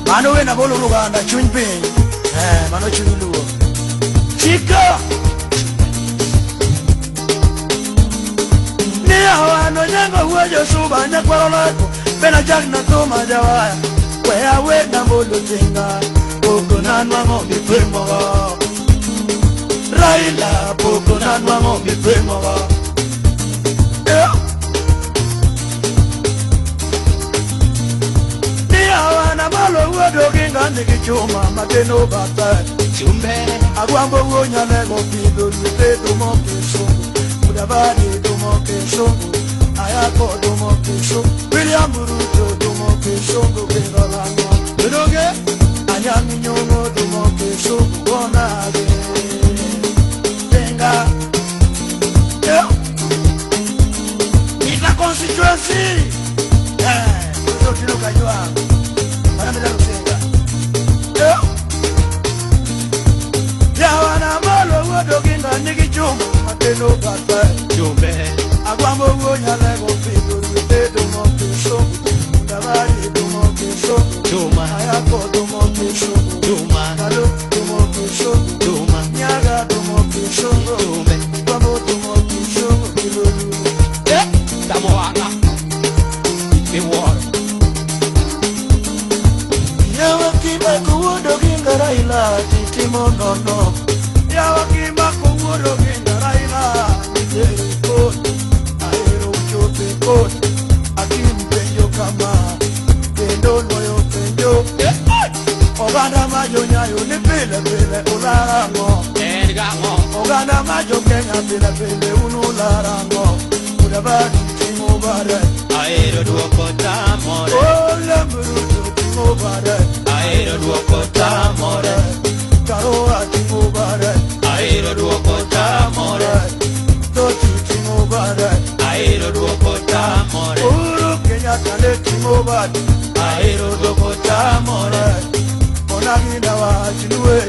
Mano we na bolo Uganda chunpe mano chuluo chika ni hawa no nyango huajo suba nyakwarolako bena jak na toma jawaya we awe na bolo tinga poko na nwango mipemo Raila poko na nwango mipemo Doginga niki chuma mateno bata chumbe agwambo wonya lego bido lute domo kesongo mudabani domo kesongo ayako domo kesongo William Ruto domo kesongo berolango doge anyami nyongo domo kesongo bona age tenga ita constituency so tinuka jwa para me dar Doginga niki chuma mateno bata chumbe agwambo wonya lego bido lute domo kesongo mudabani domo kesongo chuma ayako domo kesongo chuma kalo domo kesongo chuma nyaga domo kesongo chumbe agwambo domo kesongo kilolu tamoana ite woro yawa kiba kuwo Doginga Raila titimo nono yawa kiba kuwo Doginga Raila niteko aero uchope kot akimpenyo kama kendo noyo penyo Oganda majo nyayo ni pile pile ularango Oganda majo Kenya pile pile unularango Udabadi timo bare aero duoko tamore Ole mburuto timo bare aero duoko tamore Karoa timo bare aero duoko tamore Toti timo bare aero duoko tamore Uhuru Kenyatta le timo bare aero duoko tamore Onagina wa chinuwe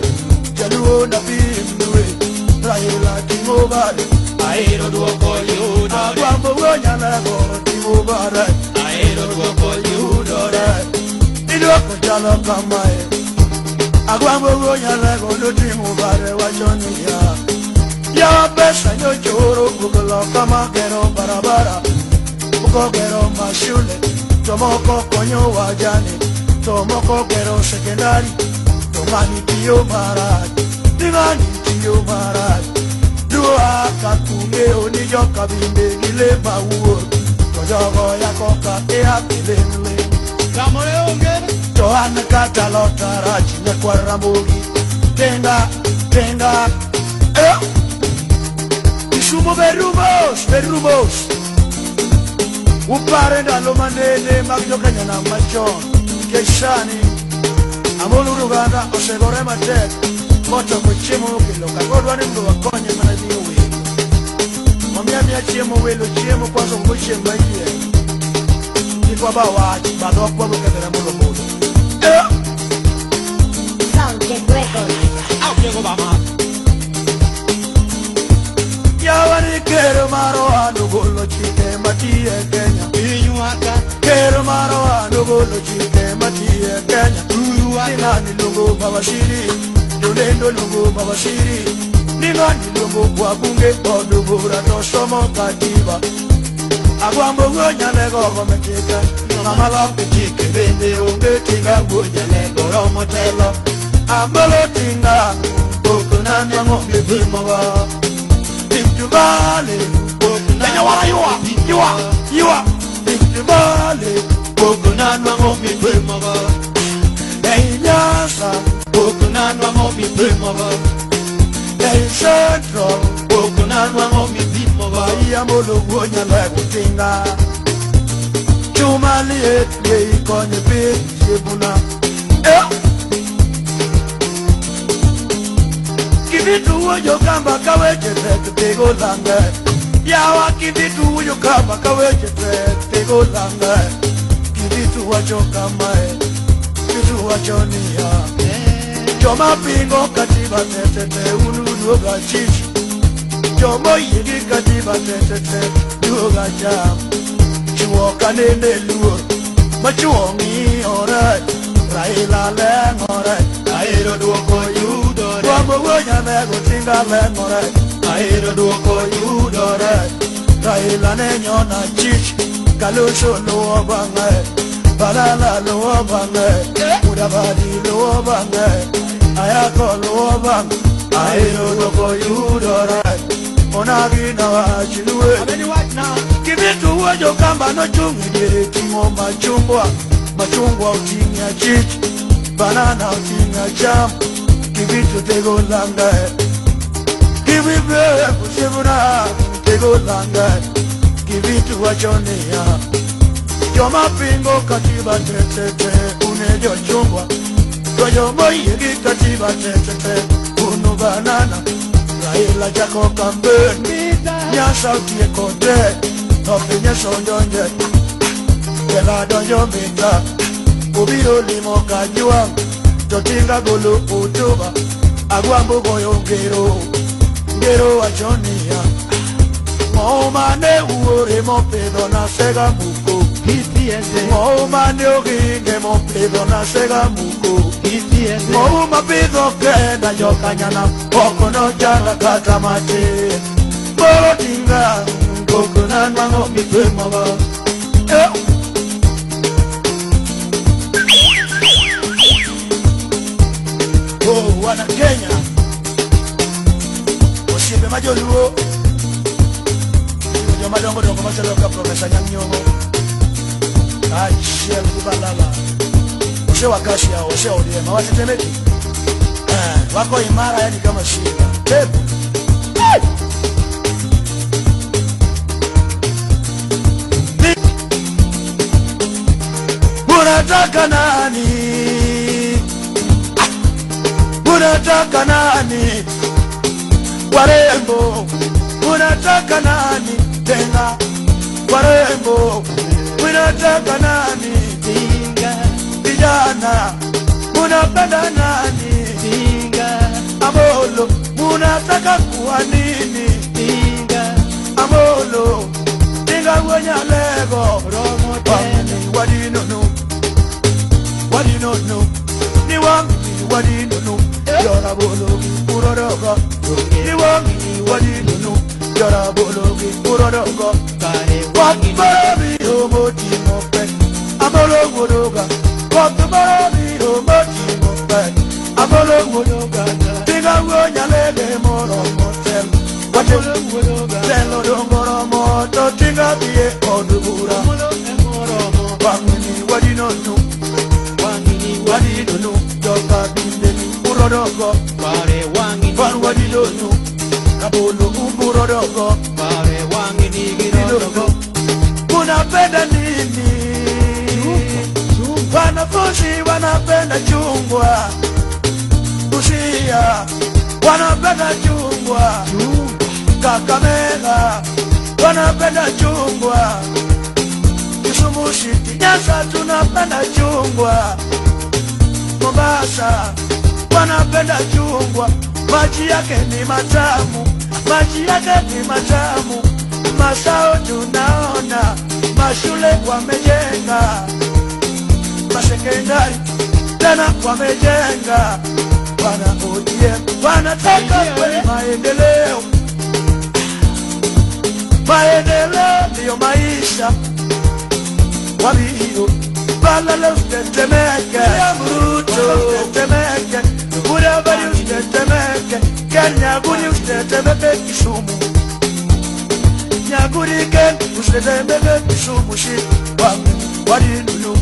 Jaluo na bimnuwe Raila timo bare aero duoko yudore Agwambo wonya lego timo bare aero duoko yudore Idoko jalo kamae Agwambo wonya lego no timo bare wachoni ya pesa nyo choro kukolo kama kero barabara Uko kero mashule Tomoko konyo wajani Tomoko kero sekendari Tomani tiyo marad Tingani tiyo marad Dua kakunge onijo kabinde gile mawuo Tojogo ya koka ea kilenle Kamore onge Tohane kata lotara chine kwa rambogi Tenga Isumo berumos Uparenda lo manene magyoka nyana machon Keshani Amolu Uganda osegore matek Moto kuchimo kilo kagodwa ni mdo wakonye manadiwe Mamiamia chiemo welo chiemo kwanzo kuchemo yie Nikwa bawaji badok wabu kadera mulo mulo Soundcheck Records Aukego bama Yawani kero maro anugolo chike matie Kenya Inyuaka Kero maro anugolo chike matie Kenya Ningani lungo babashiri Yulendo lungo babashiri Ningani lungo kwa bunge Odubura tosomo katiba Agwambo wonya lego gometeka Mamalo pichike bende unge tinga wonya lego romotelo Ambalo tinga Bokuna nwango mbibimawa Timtubale Kenya wala yuwa Timtubale Bokuna nwango mbibimawa Nyasa Bokuna nwango mbibimawa Central Bokuna nwango mbibimawa Iyamolo wonya lego tinga Chuma liet ye ikonye pit yebuna Kivitu ujo kamba kaweche tego lange Yawa kivitu ujo kamba kaweche tego lange Kivitu wacho kamae Kivitu wacho niya Joma pingo katiba tete unu ga chichi. Jomo yigi katiba tete duga jam. Chuoka nene luo, machuongi orai. Raila leng orai, airo duoko yudo. Wamo wonya nego tinga leng orai, airo duoko yudo orai. Raila nenyona chichi, kalusho luo bangai, balala luo bangai, udabadi luo bangai, ayako luo bangai, airo duoko yudo orai. Onagi na wachiluwe. Kibitu wajo kamba no chungi dire kingo machungwa utinga chichi, banana utinga jam. Kibitu tego langa, kibibe kushibuna tego langa. Kibitu wachonia, joma pingo katiba tete unejo chungwa. Joma yegi katiba tete unu banana. Raila jako kamben, nyasa utie kote, topenye sonjonje, kela donjo minga, ubiro limo kajua, totinga gulu utuba, agwambu goyo ngero wachonia, Moumane uore mo pedo na sega muko, Moumane oginge mo pedo na sega muko, Mouma pedo kenda yokanyana, oko no janga katamate, Bolo tinga, kokunan mango mikwe mawa. Oh, wana Kenya, Osimbe majoluo, Madongo dongo masaloka Professor Nyanyongo. Shell kubalala. Ose wakashia, ose odiema, watetemeki. Wako imara yani kama shinda. Tebu. Munataka nani? Munataka nani? Warembo. Munataka nani? Tenga warembo, munataka nani? Tinga vijana, munapenda nani? Tinga Amolo, munataka kuwa nini? Tinga Amolo, tinga wanya lego romo tene wadinono, wadinono ni wangi wadinono, yora bolo uroroga ni wangi wadinono. Yara bologi urodogo wakbarabi omoti mope amolo wodoga wakbarabi omoti mope amolo wodoga tiga wonya lege moro motel watelo wodoga telo dongoro moto tiga bie odubura wangini wadinono doka bindeni urodogo wangini wadinono kabolo umburo dogo pare wangi nigirogo. Munapenda nini? Wanafunzi wanapenda chungwa, Busia wanapenda chungwa, Kakamega wanapenda chungwa, Kisumu City Nyanza tunapenda chungwa, Mombasa wanapenda chungwa. Maji yake ni matamu, maji yake ni matamu. Masao tunaona, mashule wamejenga, masekondari tena wamejenga. Wana ODM wanataka kweli maendeleo, maendeleo ndiyo maisha. Wabio balala utetemeke, Ruto utetemeke, Mudavadi utetemeke, Nyaguri utetemeke Kisumu, Nyaguri ken utetemeke Kisumu shit. Wadinunu,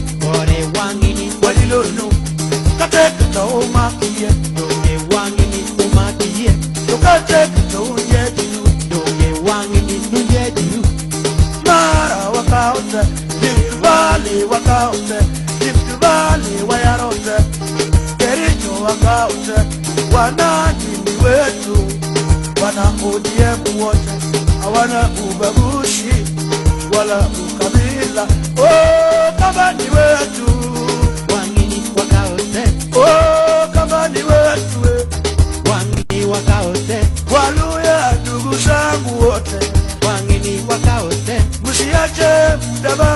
wangini, wadilonu, katekata umakiye, wangini umakiye, katekata unyejilu, wangini unyejilu. Mara wakaote, Rift Valley wakaote, Rift Valley wayarote, Kericho wakaote, wanajini wetu, wana ODM wote, hawana ubaguzi wala ukabila. Oh, kama ni wetu, wangini wakaote, oh, kama ni wetu, Dabari